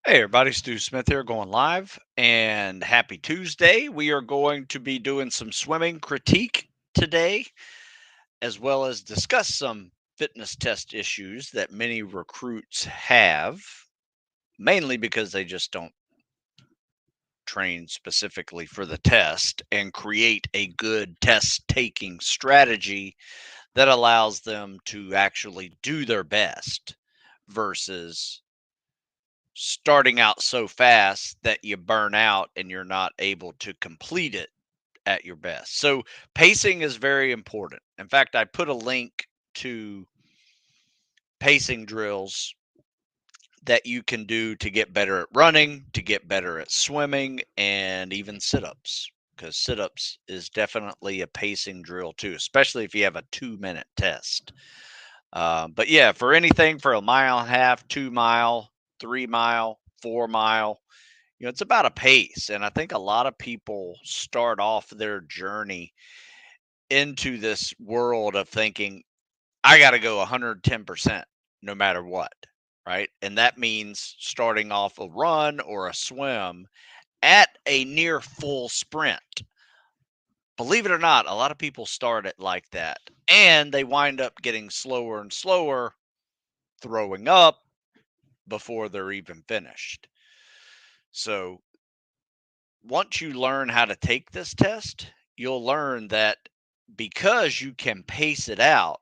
Hey everybody, Stu Smith here going live and happy Tuesday. We are going to be doing some swimming critique today, as well as discuss some fitness test issues that many recruits have, mainly because they just don't train specifically for the test and create a good test taking strategy that allows them to actually do their best versus starting out so fast that you burn out and you're not able to complete it at your best. So pacing is very important. In fact, I put a link to pacing drills that you can do to get better at running, to get better at swimming, and even sit-ups. Because sit-ups is definitely a pacing drill too, especially if you have a 2-minute test. But yeah, for anything for a mile and a half, 2 mile, 3 mile, 4 mile, it's about a pace. And I think a lot of people start off their journey into this world of thinking, I got to go 110% no matter what. Right. And that means starting off a run or a swim at a near full sprint. Believe it or not, a lot of people start it like that and they wind up getting slower and slower, throwing up before they're even finished. So once you learn how to take this test, you'll learn that because you can pace it out,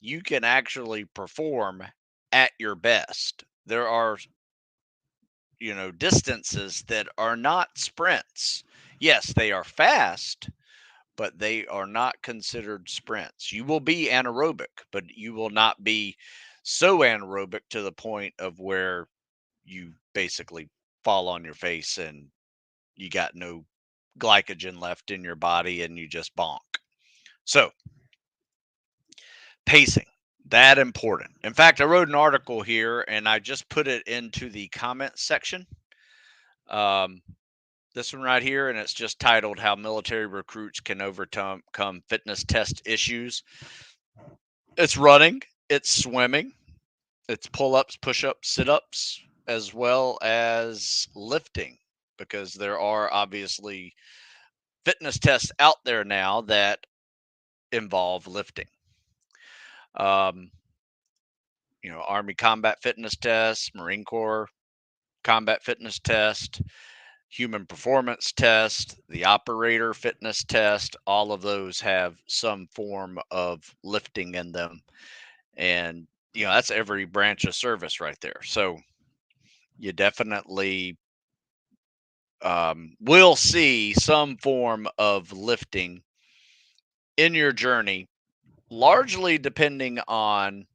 you can actually perform at your best. There are, distances that are not sprints. Yes, they are fast, but they are not considered sprints. You will be anaerobic, but you will not be so anaerobic to the point of where you basically fall on your face and you got no glycogen left in your body and you just bonk. So, pacing, that important. In fact, I wrote an article here and I just put it into the comment section. Um, this one right here, and it's just titled How Military Recruits Can Overcome Fitness Test Issues. It's running, it's swimming, it's pull ups, push ups, sit ups, as well as lifting, because there are obviously fitness tests out there now that involve lifting. Um, Army combat fitness test, Marine Corps combat fitness test, human performance test, the operator fitness test, all of those have some form of lifting in them. And, that's every branch of service right there. So you definitely will see some form of lifting in your journey, largely depending on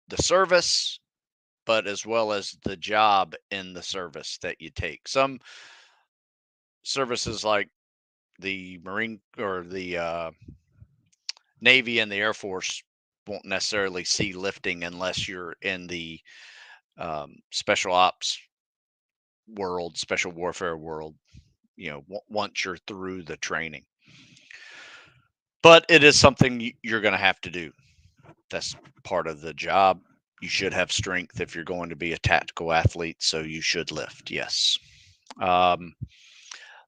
the service, but as well as the job in the service that you take. Some services like the Marine or the Navy and the Air Force won't necessarily see lifting unless you're in the special ops world, special warfare world, once you're through the training. But it is something you're going to have to do. That's part of the job. You should have strength if you're going to be a tactical athlete, so you should lift, yes. Um,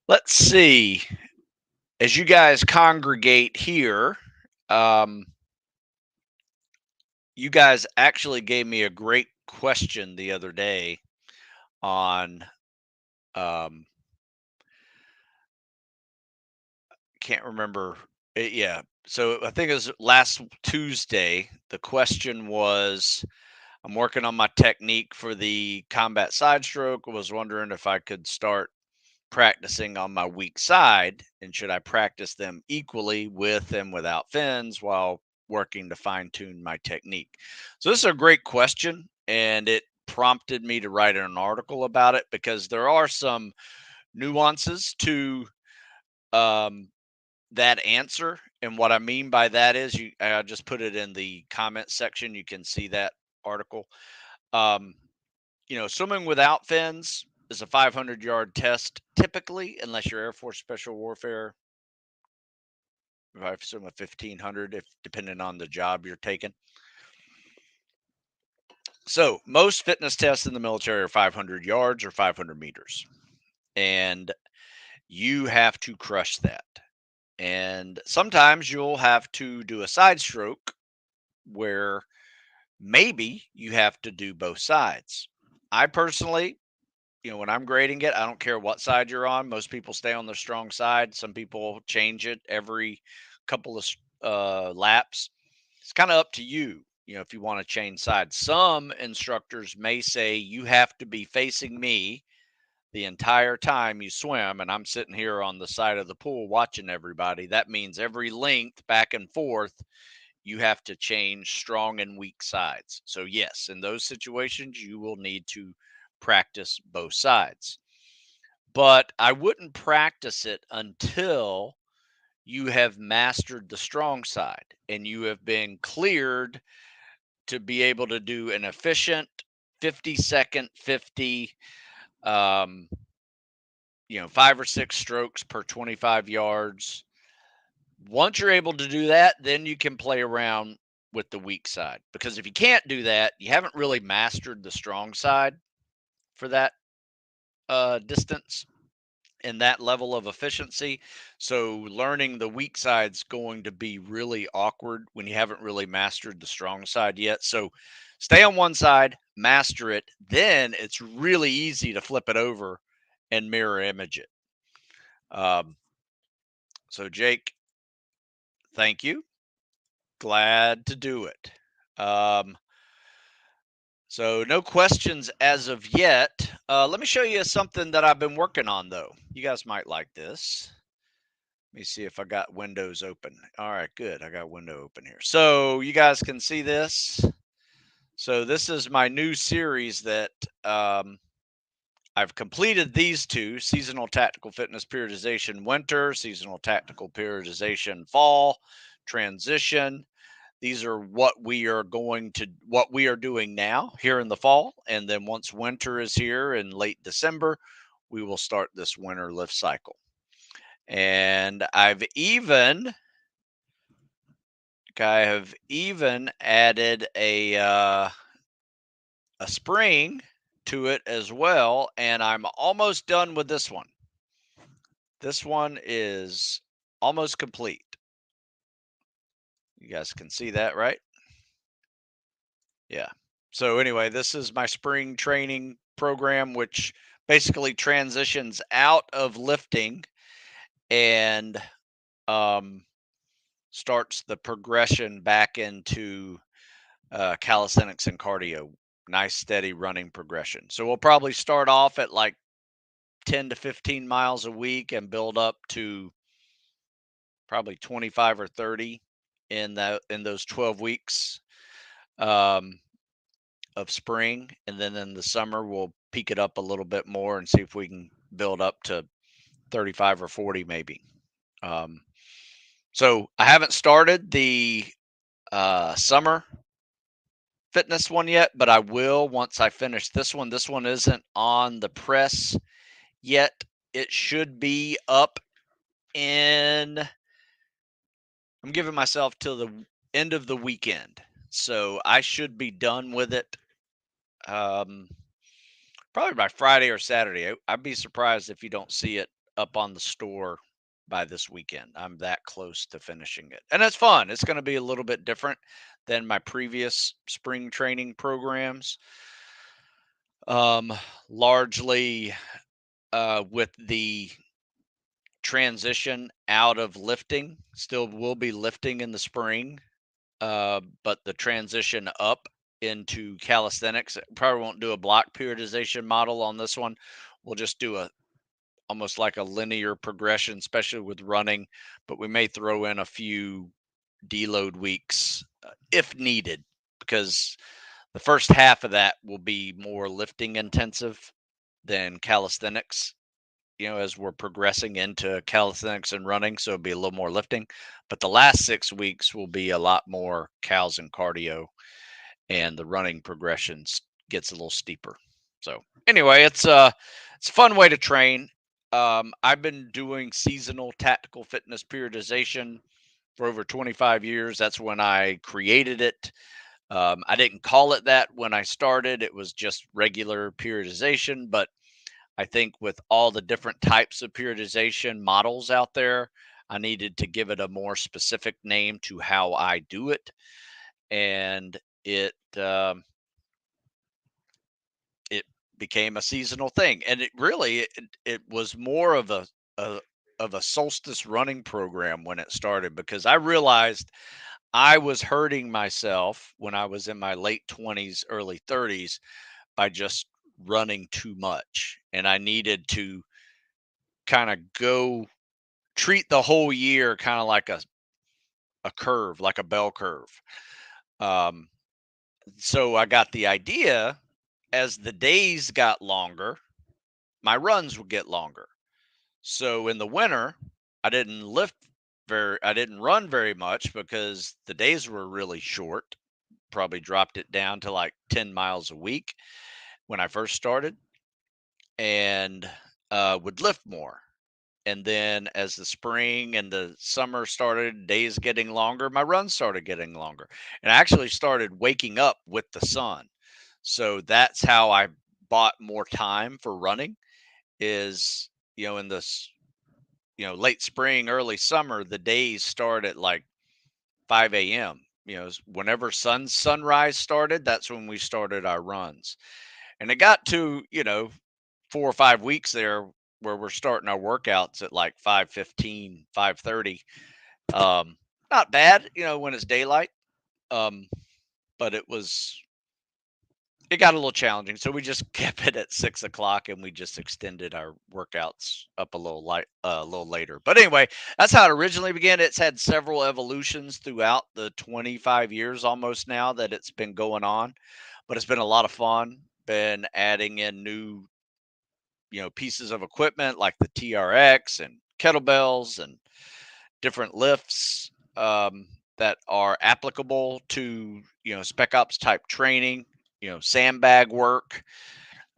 let's see. As you guys congregate here, um, you guys actually gave me a great question the other day on um, can't remember it, yeah. So I think it was last Tuesday. The question was, I'm working on my technique for the combat side stroke. Was wondering if I could start practicing on my weak side, and should I practice them equally with and without fins while working to fine tune my technique? So this is a great question, and it prompted me to write an article about it because there are some nuances to um, that answer. And what I mean by that is, I just put it in the comment section. You can see that article. Um, Swimming without fins is a 500-yard test typically, unless you're Air Force Special Warfare. I assume a 1500, if depending on the job you're taking. So most fitness tests in the military are 500 yards or 500 meters, and you have to crush that. And sometimes you'll have to do a side stroke where maybe you have to do both sides. I personally, when I'm grading it, I don't care what side you're on. Most people stay on the strong side. Some people change it every couple of laps. It's kind of up to you, if you want to change sides. Some instructors may say you have to be facing me the entire time you swim, and I'm sitting here on the side of the pool watching everybody. That means every length back and forth, you have to change strong and weak sides. So, yes, in those situations, you will need to practice both sides. But I wouldn't practice it until you have mastered the strong side and you have been cleared to be able to do an efficient 50-second 50 um 5 or 6 strokes per 25 yards. Once you're able to do that, then you can play around with the weak side, because if you can't do that, you haven't really mastered the strong side for that distance and that level of efficiency. So learning the weak side's going to be really awkward when you haven't really mastered the strong side yet. So stay on one side, master it, then it's really easy to flip it over and mirror image it. So Jake, thank you. Glad to do it. So no questions as of yet. Let me show you something that I've been working on, though. You guys might like this. Let me see if I got windows open. All right, good. I got window open here. So you guys can see this. So this is my new series that I've completed these two: seasonal tactical fitness periodization winter, seasonal tactical periodization fall, transition. These are what we are doing now here in the fall. And then once winter is here in late December, we will start this winter lift cycle. And I have even added a spring to it as well, and I'm almost done with this one. This one is almost complete. You guys can see that, right? Yeah. So anyway, this is my spring training program, which basically transitions out of lifting and starts the progression back into calisthenics and cardio. Nice, steady running progression. So we'll probably start off at like 10 to 15 miles a week and build up to probably 25 or 30 in those 12 weeks um, of spring, and then in the summer we'll peak it up a little bit more and see if we can build up to 35 or 40 maybe. Um, so I haven't started the summer fitness one yet, but I will once I finish this one. This one isn't on the press yet. It should be up in, I'm giving myself till the end of the weekend. So I should be done with it probably by Friday or Saturday. I'd be surprised if you don't see it up on the store by this weekend. I'm that close to finishing it. And it's fun. It's going to be a little bit different than my previous spring training programs. Um, Largely with the transition out of lifting. Still will be lifting in the spring, but the transition up into calisthenics. Probably won't do a block periodization model on this one. We'll just do almost like a linear progression, especially with running, but we may throw in a few deload weeks if needed, because the first half of that will be more lifting intensive than calisthenics, as we're progressing into calisthenics and running. So it'll be a little more lifting, but the last 6 weeks will be a lot more cals and cardio, and the running progressions gets a little steeper. So anyway, it's a fun way to train. I've been doing seasonal tactical fitness periodization for over 25 years. That's when I created it. I didn't call it that when I started. It was just regular periodization. But I think with all the different types of periodization models out there, I needed to give it a more specific name to how I do it. And it became a seasonal thing. And it was more a of a solstice running program when it started, because I realized I was hurting myself when I was in my late 20s, early 30s by just running too much. And I needed to kind of go treat the whole year kind of like a curve, like a bell curve. Um, so I got the idea, as the days got longer, my runs would get longer. So in the winter, I didn't run very much because the days were really short. Probably dropped it down to like 10 miles a week when I first started, and would lift more. And then as the spring and the summer started, days getting longer, my runs started getting longer. And I actually started waking up with the sun. So that's how I bought more time for running, is, in this, late spring, early summer, the days start at like 5 a.m. Whenever sunrise started, that's when we started our runs. And it got to, 4 or 5 weeks there where we're starting our workouts at like 5:15, 5:30. Um, Not bad, when it's daylight. Um, but it got a little challenging. So we just kept it at 6 o'clock, and we just extended our workouts up a little later. But anyway, that's how it originally began. It's had several evolutions throughout the 25 years almost now that it's been going on, but it's been a lot of fun. Been adding in new, pieces of equipment like the TRX and kettlebells and different lifts, that are applicable to, spec ops type training, sandbag work,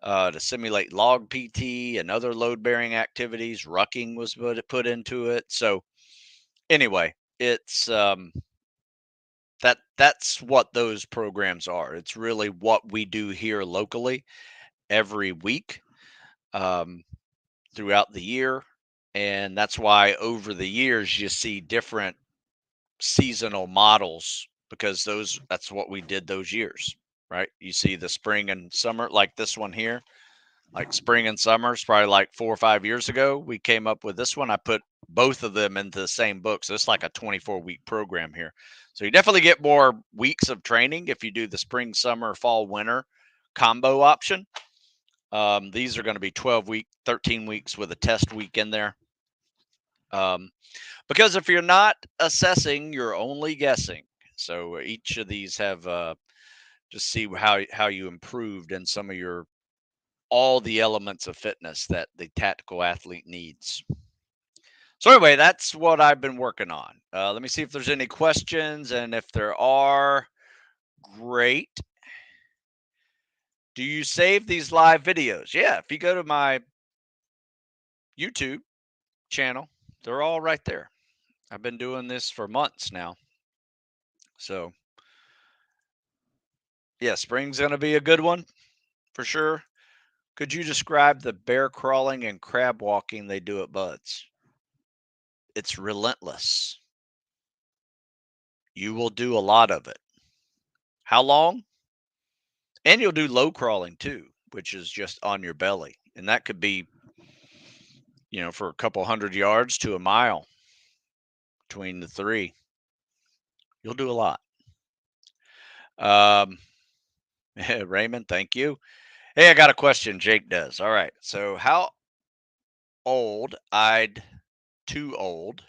to simulate log PT and other load bearing activities. Rucking was put into it. So anyway, it's that's what those programs are. It's really what we do here locally every week, um, throughout the year. And that's why over the years you see different seasonal models, because that's what we did those years, right? You see the spring and summer, like this one here, like spring and summer is probably like 4 or 5 years ago. We came up with this one. I put both of them into the same book. So it's like a 24-week program here. So you definitely get more weeks of training if you do the spring, summer, fall, winter combo option. These are going to be 12-week, 13 weeks with a test week in there. Because if you're not assessing, you're only guessing. So each of these have, just see how you improved in some of your all the elements of fitness that the tactical athlete needs. So anyway, that's what I've been working on. Let me see if there's any questions, and if there are, great. Do you save these live videos? Yeah, if you go to my YouTube channel, they're all right there. I've been doing this for months now. So yeah, spring's going to be a good one for sure. Could you describe the bear crawling and crab walking they do at Buds? It's relentless. You will do a lot of it. How long? And you'll do low crawling too, which is just on your belly. And that could be, for a couple 100 yards to a mile between the three. You'll do a lot. Um, Raymond, thank you. Hey, I got a question. Jake does. All right. So, how old? I'd too old.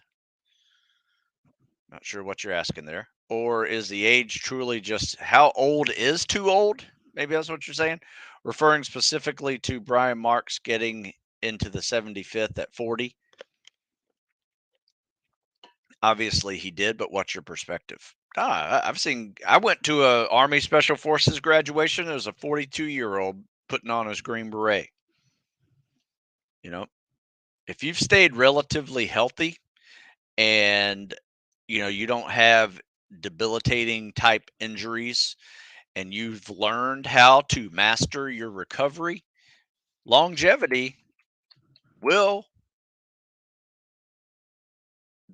Not sure what you're asking there. Or is the age truly just how old is too old? Maybe that's what you're saying. Referring specifically to Brian Marks getting into the 75th at 40. Obviously he did, but what's your perspective? I went to a Army Special Forces graduation. There was a 42-year-old putting on his Green Beret. If you've stayed relatively healthy, and you don't have debilitating type injuries and you've learned how to master your recovery, longevity will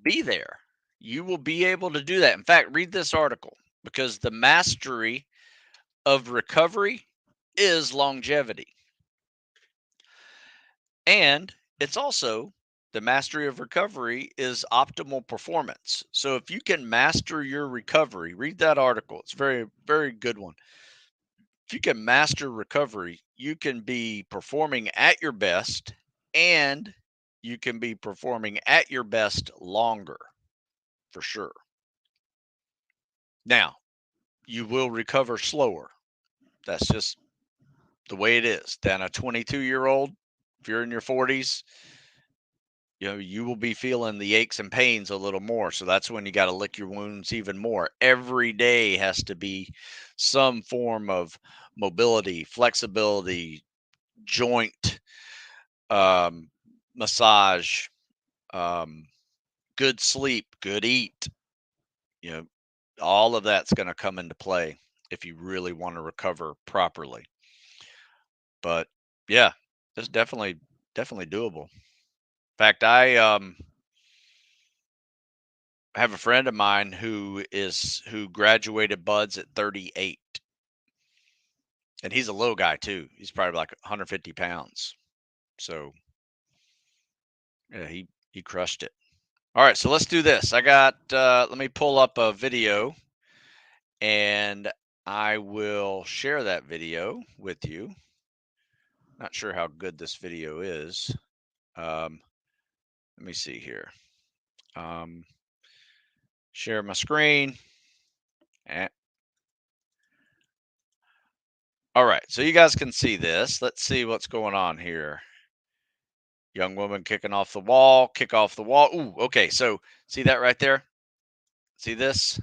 be there. You will be able to do that. In fact, read this article because the mastery of recovery is longevity. And it's also the mastery of recovery is optimal performance. So if you can master your recovery, read that article. It's very, very good one. If you can master recovery, you can be performing at your best and you can be performing at your best longer for sure. Now, you will recover slower. That's just the way it is. Than a 22-year-old, if you're in your 40s, you will be feeling the aches and pains a little more. So that's when you got to lick your wounds even more. Every day has to be some form of mobility, flexibility, joint um, massage, um, good sleep, good eat. You know, all of that's going to come into play if you really want to recover properly. But yeah, it's definitely doable. In fact, I have a friend of mine who graduated buds at 38, and he's a little guy too. He's probably like 150 pounds. So yeah, he crushed it. All right, so let's do this. I got let me pull up a video and I will share that video with you. Not sure how good this video is. Um, let me see here. Um, share my screen. Eh. All right, so you guys can see this. Let's see what's going on here. Young woman kicking off the wall, kick off the wall. Ooh, okay, so see that right there? See this?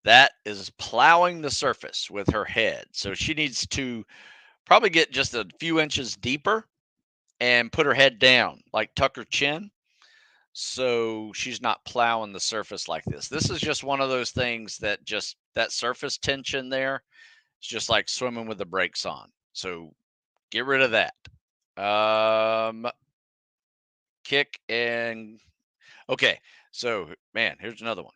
That is plowing the surface with her head. So she needs to probably get just a few inches deeper and put her head down, like tuck her chin, so she's not plowing the surface like this. This is just one of those things that just that surface tension there is just like swimming with the brakes on. So get rid of that. Kick and okay. So man, here's another one.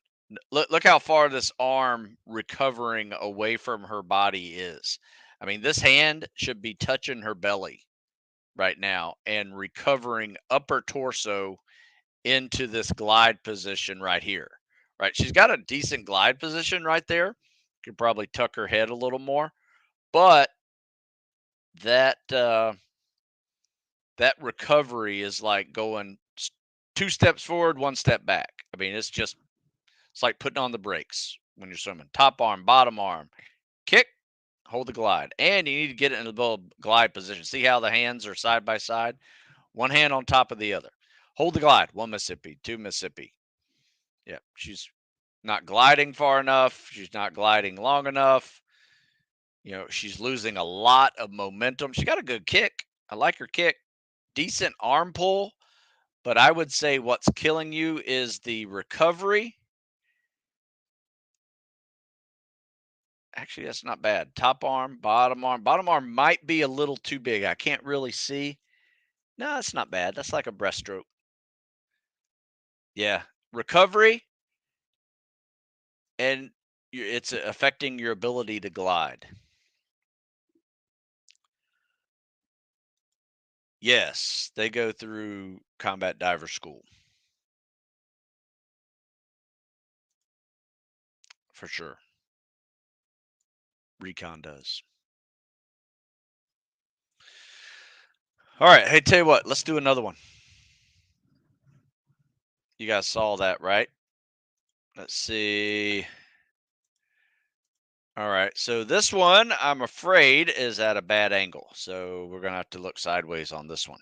Look how far this arm recovering away from her body is. I mean, this hand should be touching her belly right now and recovering upper torso into this glide position right here. Right. She's got a decent glide position right there. Could probably tuck her head a little more, but that that recovery is like going two steps forward, one step back. I mean, it's like putting on the brakes when you're swimming. Top arm, bottom arm, kick, hold the glide, and you need to get it in the little glide position. See how the hands are side by side, one hand on top of the other. Hold the glide. One Mississippi, two Mississippi. Yeah, she's not gliding far enough. She's not gliding long enough. She's losing a lot of momentum. She got a good kick. I like her kick. Decent arm pull. But I would say what's killing you is the recovery. Actually, that's not bad. Top arm, bottom arm. Bottom arm might be a little too big. I can't really see. No, that's not bad. That's like a breaststroke. Yeah. Recovery, and it's affecting your ability to glide. Yes, they go through combat diver school for sure. Recon does. All right. Hey, tell you what, let's do another one. You guys saw that, right? Let's see. All right. So this one, I'm afraid, is at a bad angle. So we're going to have to look sideways on this one.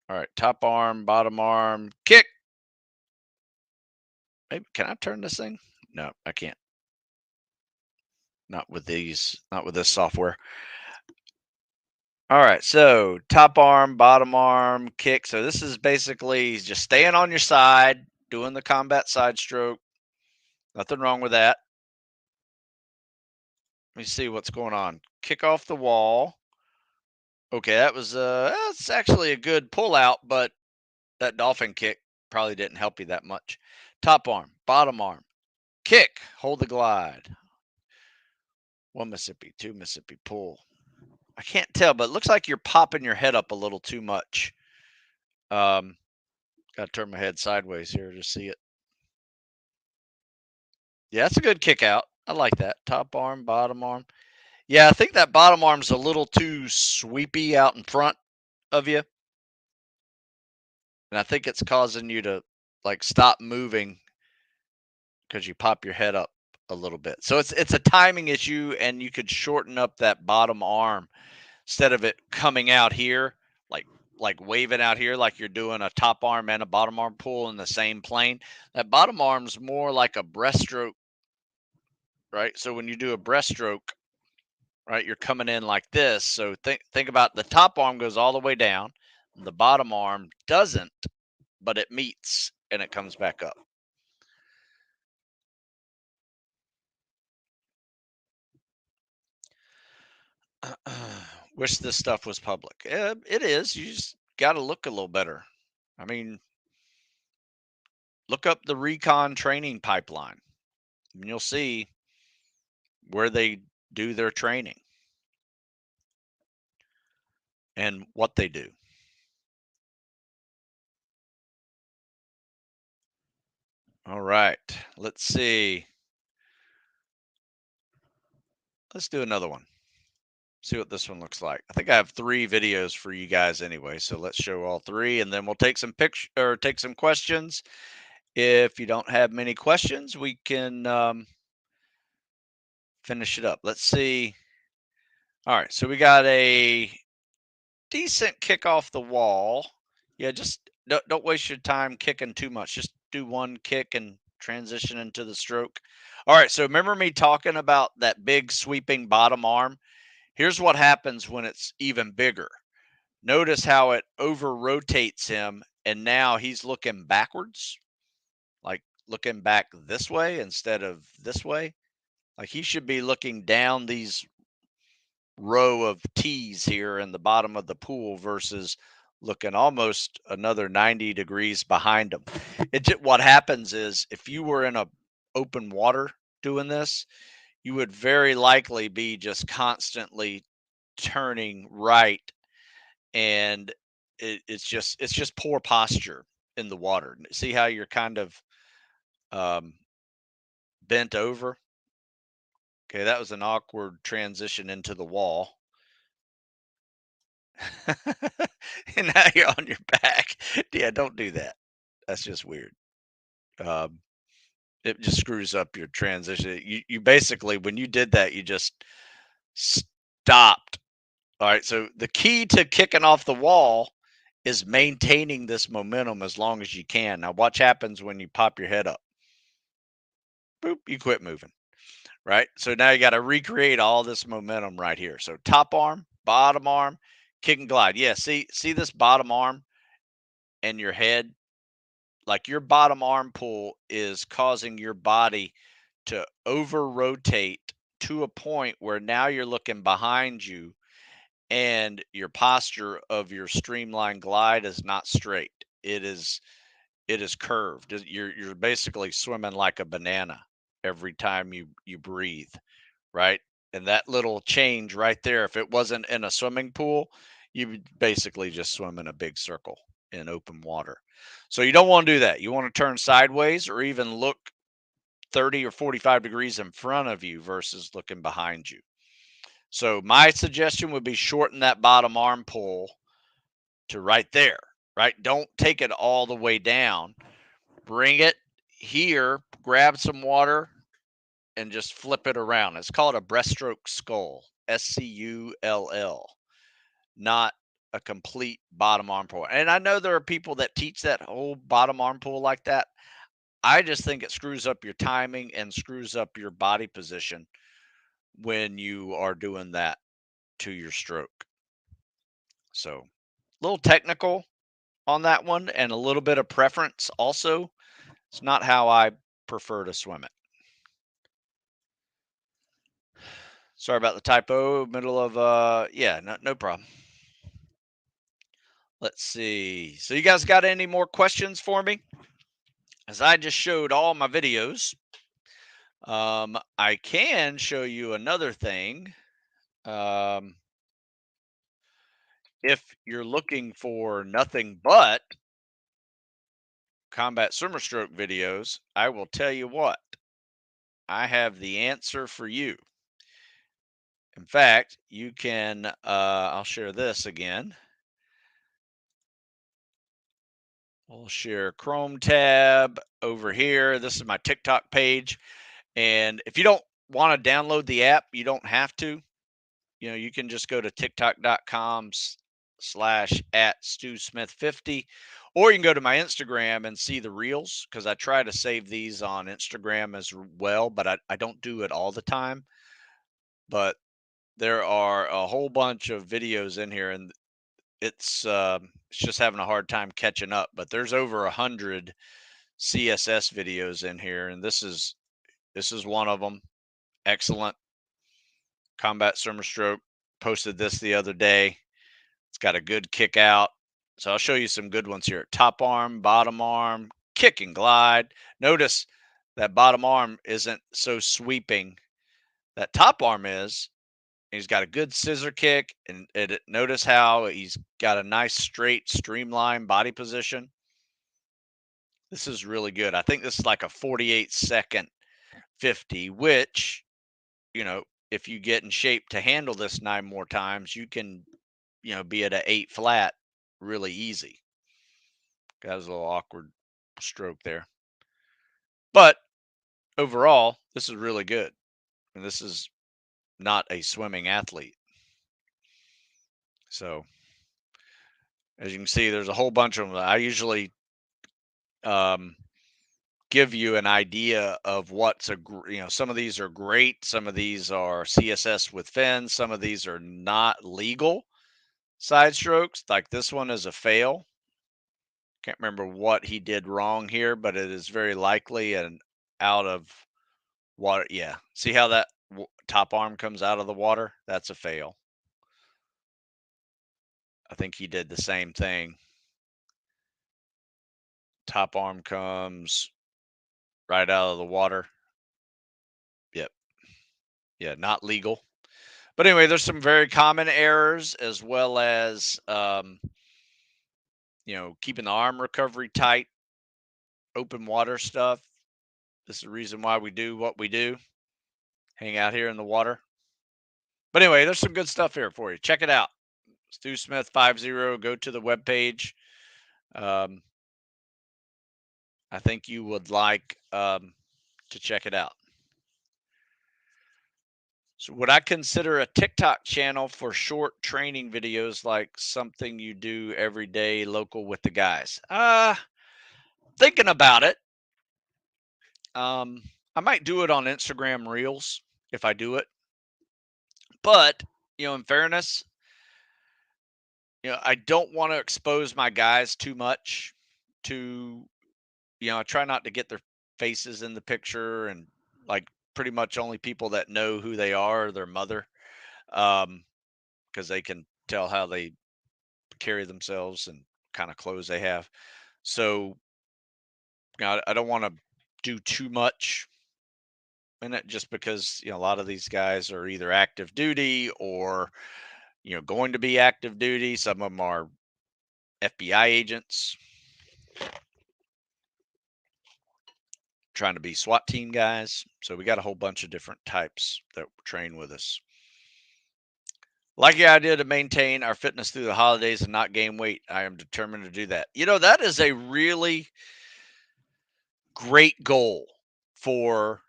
All right. Top arm, bottom arm, kick. Maybe, can I turn this thing? No, I can't. Not with this software. All right, so top arm, bottom arm, kick. So this is basically just staying on your side, doing the combat side stroke, Nothing wrong with that. Let me see what's going on. Kick off the wall. Okay, that's actually a good pull out, but that dolphin kick probably didn't help you that much. Top arm, bottom arm, kick, hold the glide. One Mississippi, two Mississippi, pull. I can't tell, but it looks like you're popping your head up a little too much. Got to turn my head sideways here to see it. Yeah, that's a good kick out. I like that. Top arm, bottom arm. Yeah, I think that bottom arm's a little too sweepy out in front of you. And I think it's causing you to like stop moving because you pop your head up a little bit. So it's a timing issue, and you could shorten up that bottom arm instead of it coming out here, like waving out here like you're doing a top arm and a bottom arm pull in the same plane. That bottom arm's more like a breaststroke, right? So when you do a breaststroke, right, you're coming in like this. So think about the top arm goes all the way down, the bottom arm doesn't, but it meets and it comes back up. Wish this stuff was public. It is. You just got to look a little better. I mean, look up the recon training pipeline, and you'll see where they do their training and what they do. All right. Let's see. Let's do another one. See what this one looks like. I think I have 3 videos for you guys anyway, so let's show all 3, and then we'll take some picture or take some questions. If you don't have many questions, we can finish it up. Let's see. All right, so we got a decent kick off the wall. Yeah, just don't waste your time kicking too much. Just do one kick and transition into the stroke. All right, so remember me talking about that big sweeping bottom arm? Here's what happens when it's even bigger. Notice how it over rotates him, and now he's looking backwards, like looking back this way instead of this way. Like he should be looking down these row of T's here in the bottom of the pool versus looking almost another 90 degrees behind them. What happens is if you were in a open water doing this, you would very likely be just constantly turning right, and it's just poor posture in the water. See how you're kind of um, bent over? Okay, that was an awkward transition into the wall. And now you're on your back. Yeah, don't do that. That's just weird. Um, it just screws up your transition. You basically, when you did that, you just stopped. All right. So the key to kicking off the wall is maintaining this momentum as long as you can. Now, watch happens when you pop your head up. Boop, you quit moving. Right. So now you got to recreate all this momentum right here. So top arm, bottom arm, kick and glide. Yeah. See this bottom arm and your head, like your bottom arm pull is causing your body to over rotate to a point where now you're looking behind you, and your posture of your streamlined glide is not straight. It is curved. You're basically swimming like a banana every time you breathe, right? And that little change right there, if it wasn't in a swimming pool, you would basically just swim in a big circle in open water. So you don't want to do that. You want to turn sideways or even look 30 or 45 degrees in front of you versus looking behind you. So my suggestion would be shorten that bottom arm pull to right there, right? Don't take it all the way down. Bring it here, grab some water, and just flip it around. It's called a breaststroke scull, SCULL, not a complete bottom arm pull. And I know there are people that teach that whole bottom arm pull like that. I just think it screws up your timing and screws up your body position when you are doing that to your stroke. So, a little technical on that one and a little bit of preference also. It's not how I prefer to swim it. Sorry about the typo. Middle of yeah, no problem. Let's see. So you guys got any more questions for me? As I just showed all my videos, I can show you another thing. Um, if you're looking for nothing but combat swimmer stroke videos, I will tell you what, I have the answer for you. In fact, you can, I'll share this again. We'll share Chrome tab over here. This is my TikTok page. And if you don't want to download the app, you don't have to. You can just go to tiktok.com/@ StuSmith50, or you can go to my Instagram and see the reels because I try to save these on Instagram as well, but I don't do it all the time. But there are a whole bunch of videos in here, and it's just having a hard time catching up. But there's over 100 CSS videos in here, and this is one of them. Excellent. Combat swimmer stroke. Posted this the other day. It's got a good kick out. So I'll show you some good ones here. Top arm, bottom arm, kick and glide. Notice that bottom arm isn't so sweeping. That top arm is. He's got a good scissor kick, and notice how he's got a nice straight streamline body position. This is really good. I think this is like a 48-second 50, which, if you get in shape to handle this 9 more times, you can, be at a 8 flat really easy. Got his little awkward stroke there. But overall, this is really good. And this is not a swimming athlete. So as you can see, there's a whole bunch of them. I usually give you an idea of some of these are great. Some of these are CSS with fins. Some of these are not legal side strokes. Like this one is a fail. Can't remember what he did wrong here, but it is very likely an out of water. Yeah. See how that top arm comes out of the water? That's a fail. I think he did the same thing. Top arm comes right out of the water. Yep. Yeah, not legal. But anyway, there's some very common errors as well as keeping the arm recovery tight, open water stuff. This is the reason why we do what we do. Hang out here in the water. But anyway, there's some good stuff here for you. Check it out. Stu Smith 50. Go to the webpage. Um, I think you would like to check it out. So would I consider a TikTok channel for short training videos like something you do every day local with the guys? Thinking about it. I might do it on Instagram Reels if I do it. But, in fairness, I don't want to expose my guys too much to, I try not to get their faces in the picture, and like pretty much only people that know who they are their mother, because they can tell how they carry themselves and kind of clothes they have. So, I don't want to do too much in it just because, a lot of these guys are either active duty or, going to be active duty. Some of them are FBI agents trying to be SWAT team guys. So we got a whole bunch of different types that train with us. Like the idea to maintain our fitness through the holidays and not gain weight. I am determined to do that. That is a really great goal for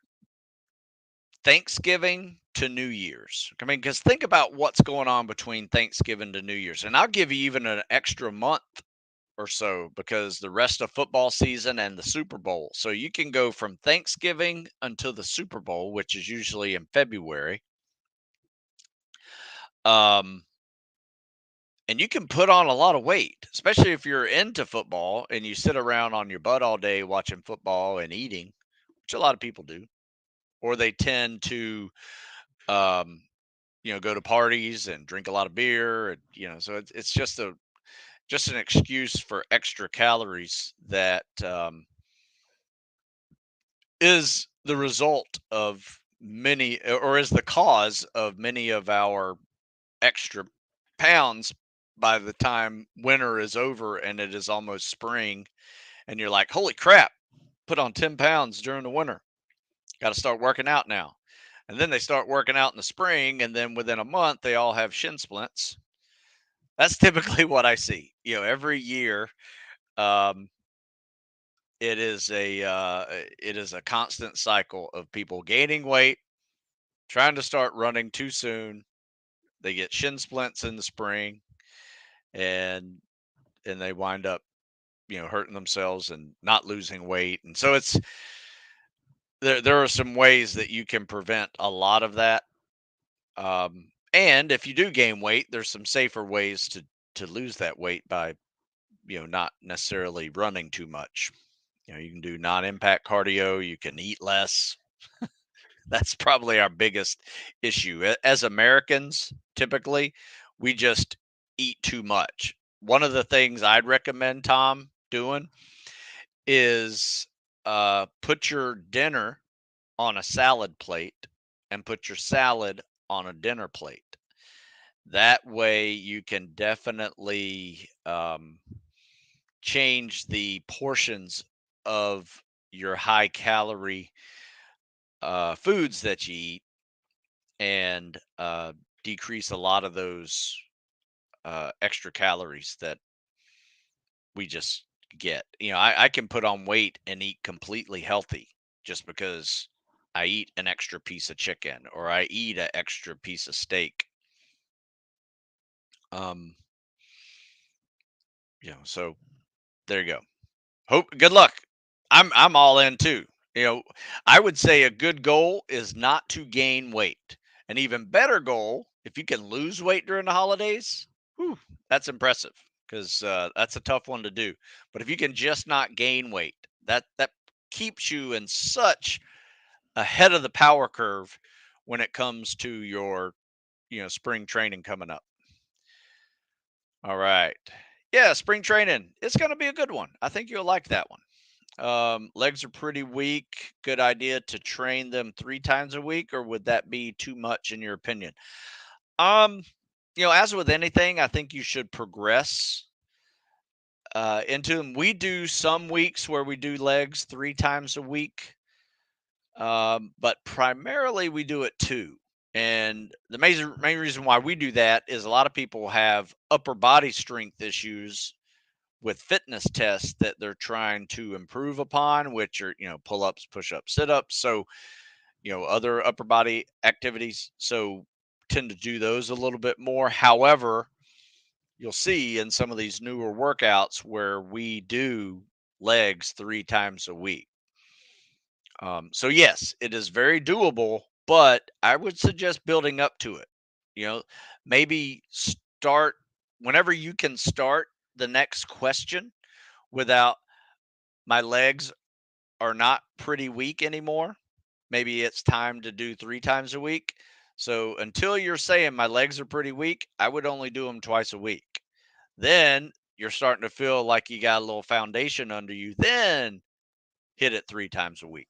Thanksgiving to New Year's. I mean, because think about what's going on between Thanksgiving to New Year's. And I'll give you even an extra month or so because the rest of football season and the Super Bowl. So you can go from Thanksgiving until the Super Bowl, which is usually in February. And you can put on a lot of weight, especially if you're into football and you sit around on your butt all day watching football and eating, which a lot of people do, or they tend to go to parties and drink a lot of beer, and so it's just an excuse for extra calories that is the result of many, or is the cause of many of our extra pounds by the time winter is over and it is almost spring, and you're like, holy crap, put on 10 pounds during the winter, got to start working out now. And then they start working out in the spring, and then within a month they all have shin splints. That's typically what I see, every year. um, it is a constant cycle of people gaining weight, trying to start running too soon. They get shin splints in the spring, and they wind up, hurting themselves and not losing weight. And so there are some ways that you can prevent a lot of that. And if you do gain weight, there's some safer ways to lose that weight by, not necessarily running too much. You can do non-impact cardio, you can eat less. That's probably our biggest issue. As Americans, typically, we just eat too much. One of the things I'd recommend Tom doing is put your dinner on a salad plate and put your salad on a dinner plate. That way, you can definitely change the portions of your high calorie foods that you eat, and decrease a lot of those extra calories that we just get. I can put on weight and eat completely healthy just because I eat an extra piece of chicken or I eat an extra piece of steak. Um, so there you go. Hope good luck. I'm all in too. You know, I would say a good goal is not to gain weight. An even better goal, if you can lose weight during the holidays, whew, that's impressive, because that's a tough one to do. But if you can just not gain weight, that keeps you in such ahead of the power curve when it comes to your spring training coming up. All right. Yeah, spring training. It's going to be a good one. I think you'll like that one. Legs are pretty weak. Good idea to train them 3 times a week, or would that be too much in your opinion? Um, as with anything, I think you should progress into them. We do some weeks where we do legs 3 times a week, but primarily we do it two. And the main reason why we do that is a lot of people have upper body strength issues with fitness tests that they're trying to improve upon, which are, pull ups, push ups, sit ups. So, other upper body activities. So, tend to do those a little bit more. However, you'll see in some of these newer workouts where we do legs 3 times a week. So, yes, it is very doable, but I would suggest building up to it. You know, maybe start whenever you can start the next question without my legs are not pretty weak anymore. Maybe it's time to do 3 times a week. So until you're saying my legs are pretty weak, I would only do them twice a week. Then you're starting to feel like you got a little foundation under you. Then hit it 3 times a week.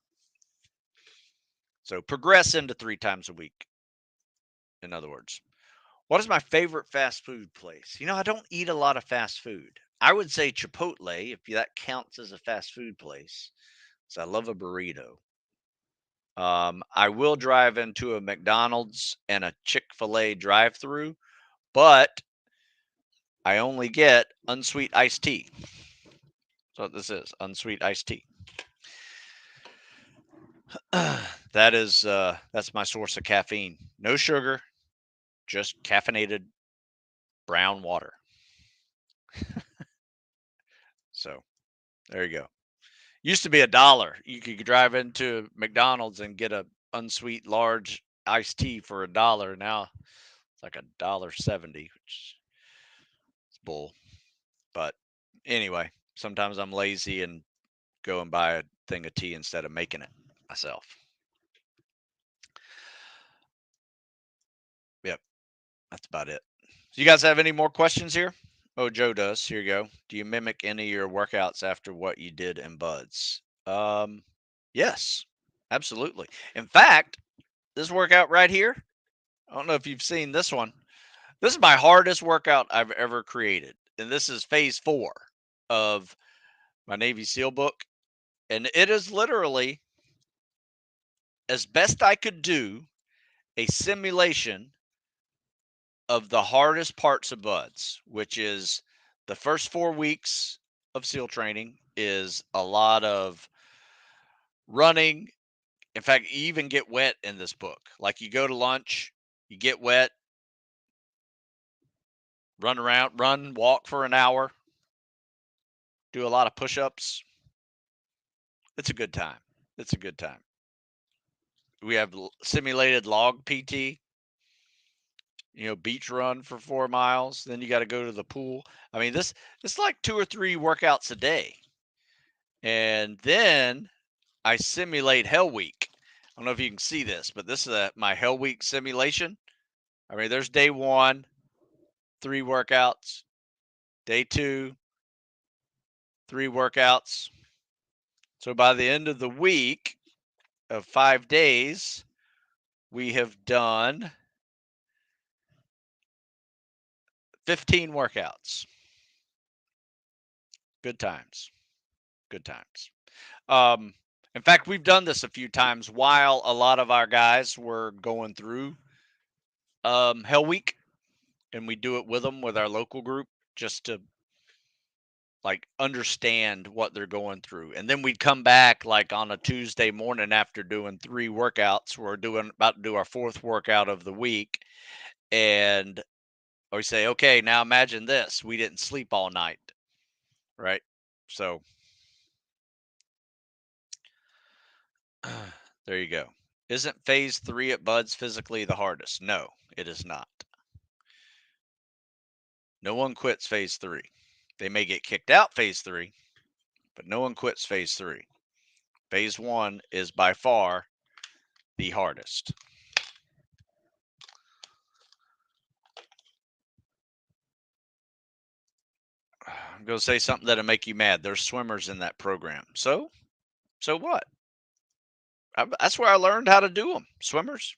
So progress into 3 times a week. In other words, what is my favorite fast food place? I don't eat a lot of fast food. I would say Chipotle, if that counts as a fast food place. So I love a burrito. I will drive into a McDonald's and a Chick-fil-A drive-through, but I only get unsweet iced tea. That's what this is, unsweet iced tea. That's my source of caffeine. No sugar, just caffeinated brown water. So there you go. Used to be $1. You could drive into McDonald's and get a unsweet large iced tea for $1. Now it's like $1.70, which is bull. But anyway, sometimes I'm lazy and go and buy a thing of tea instead of making it myself. Yep. That's about it. So you guys have any more questions here? Oh, Joe does. Here you go. Do you mimic any of your workouts after what you did in buds? Yes, absolutely. In fact, this workout right here, I don't know if you've seen this one. This is my hardest workout I've ever created. And this is phase 4 of my Navy SEAL book. And it is literally, as best I could do, a simulation of the hardest parts of buds, which is the first 4 weeks of SEAL training is a lot of running. In fact, you even get wet in this book. Like you go to lunch, you get wet, run around, walk for an hour, do a lot of push-ups. It's a good time. It's a good time. We have simulated log PT, beach run for 4 miles, then you got to go to the pool. I mean, this it's like 2 or 3 workouts a day. And then I simulate Hell Week. I don't know if you can see this, but this is my Hell Week simulation. I mean, there's day 1, 3 workouts. Day 2, 3 workouts. So by the end of the week of 5 days, we have done 15 workouts. Good times. Good times. Um, in fact, we've done this a few times while a lot of our guys were going through Hell Week, and we do it with them with our local group just to like understand what they're going through. And then we'd come back like on a Tuesday morning after doing 3 workouts. We're about to do our 4th workout of the week, and we say, okay, now imagine this: we didn't sleep all night, right? So there you go. Isn't phase 3 at Buds physically the hardest? No, it is not. No one quits phase 3. They may get kicked out phase 3, but no one quits phase 3. Phase 1 is by far the hardest. I'm going to say something that'll make you mad. There's swimmers in that program. So what? That's where I learned how to do them. Swimmers,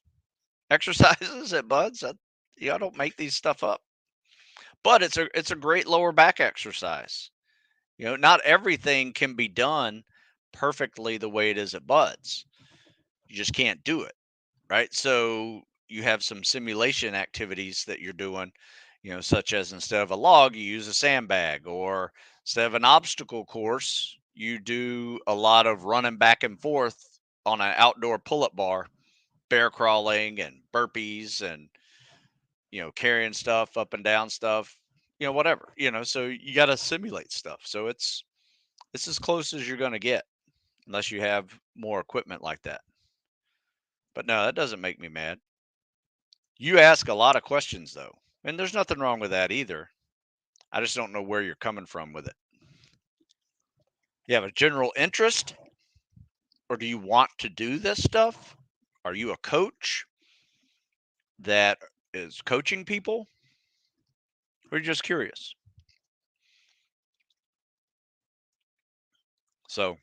exercises at Buds. I don't make these stuff up. But it's a great lower back exercise. Not everything can be done perfectly the way it is at Buds. You just can't do it, right? So you have some simulation activities that you're doing, such as instead of a log, you use a sandbag, or instead of an obstacle course, you do a lot of running back and forth on an outdoor pull-up bar, bear crawling and burpees and, carrying stuff up and down stuff, whatever, so you got to simulate stuff. So it's as close as you're going to get unless you have more equipment like that. But no, that doesn't make me mad. You ask a lot of questions though, and there's nothing wrong with that either. I just don't know where you're coming from with it. You have a general interest, or do you want to do this stuff? Are you a coach that is coaching people, or are you just curious? So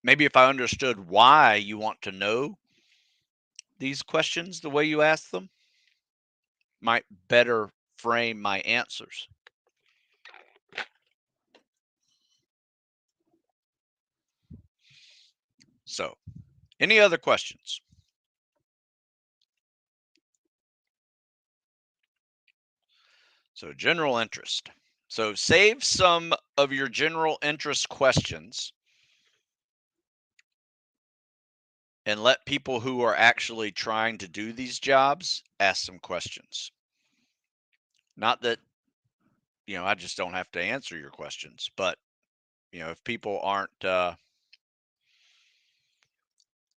maybe if I understood why you want to know these questions the way you ask them, might better frame my answers. So, any other questions? So, general interest. So, save some of your general interest questions and let people who are actually trying to do these jobs ask some questions. Not that, I just don't have to answer your questions, but, if people aren't,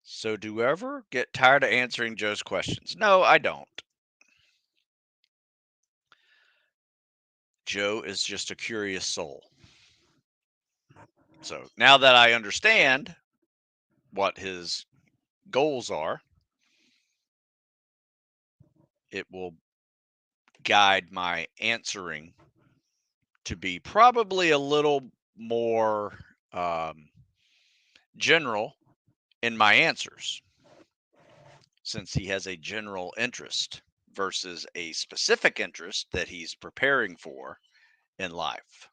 so do you ever get tired of answering Joe's questions? No, I don't. Joe is just a curious soul. So now that I understand what his goals are, it will guide my answering to be probably a little more general in my answers, since he has a general interest versus a specific interest that he's preparing for in life.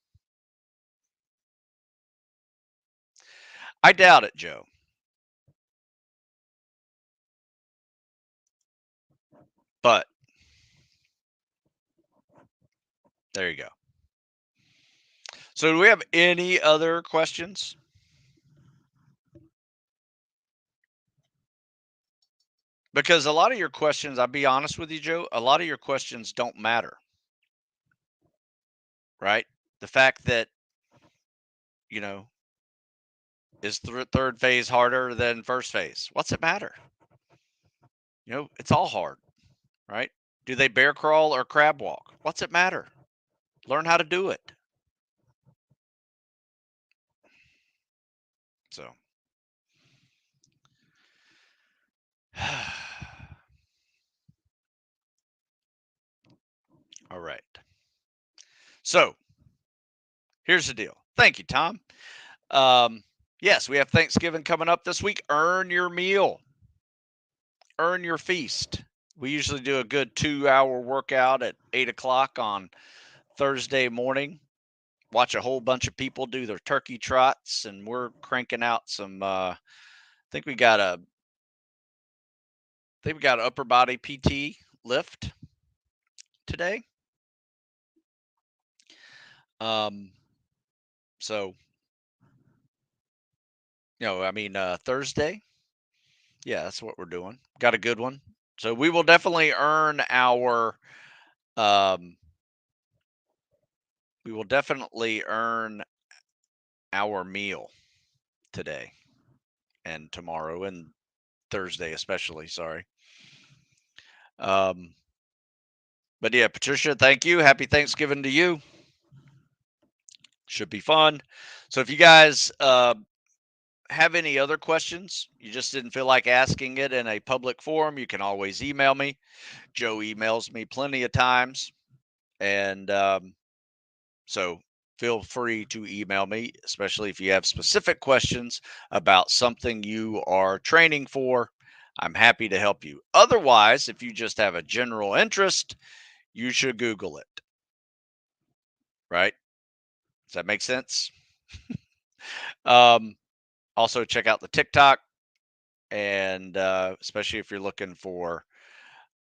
I doubt it, Joe. But there you go. So, do we have any other questions? Because a lot of your questions, I'll be honest with you, Joe, a lot of your questions don't matter, right? The fact that, you know, is third phase harder than first phase? What's it matter? It's all hard, right? Do they bear crawl or crab walk? What's it matter? Learn how to do it. So, all right. So, here's the deal. Thank you, Tom. Yes, we have Thanksgiving coming up this week. Earn your meal, earn your feast. We usually do a good 2-hour workout at 8 o'clock on Thursday morning. Watch a whole bunch of people do their turkey trots, and we're cranking out some. I think we got a. I think we got an upper body PT lift today. Um, so Thursday. Yeah, that's what we're doing. Got a good one. So we will definitely earn our. Um, we will definitely earn our meal today and tomorrow and Thursday, especially. Sorry. Um, but yeah, Patricia, thank you. Happy Thanksgiving to you. Should be fun. So if you guys have any other questions, you just didn't feel like asking it in a public forum, you can always email me. Joe emails me plenty of times. And so feel free to email me, especially if you have specific questions about something you are training for. I'm happy to help you. Otherwise, if you just have a general interest, you should Google it. Right? Does that make sense? Um, also, check out the TikTok, and especially if you're looking for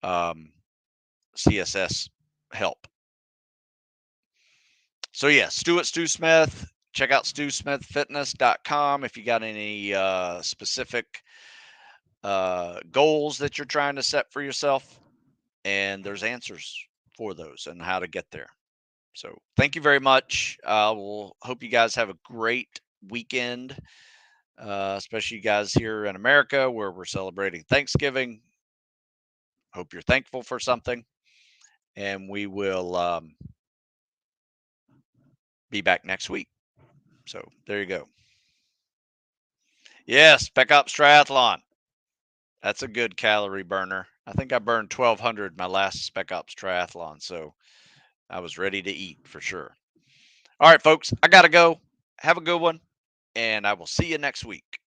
CSS help. So, yeah, Stu Smith. Check out StuSmithFitness.com if you got any specific goals that you're trying to set for yourself. And there's answers for those and how to get there. So, thank you very much. We'll hope you guys have a great weekend. Especially you guys here in America where we're celebrating Thanksgiving. Hope you're thankful for something. And we will be back next week. So there you go. Yes, Spec Ops Triathlon. That's a good calorie burner. I think I burned 1,200 my last Spec Ops Triathlon. So I was ready to eat for sure. All right, folks, I got to go. Have a good one. And I will see you next week.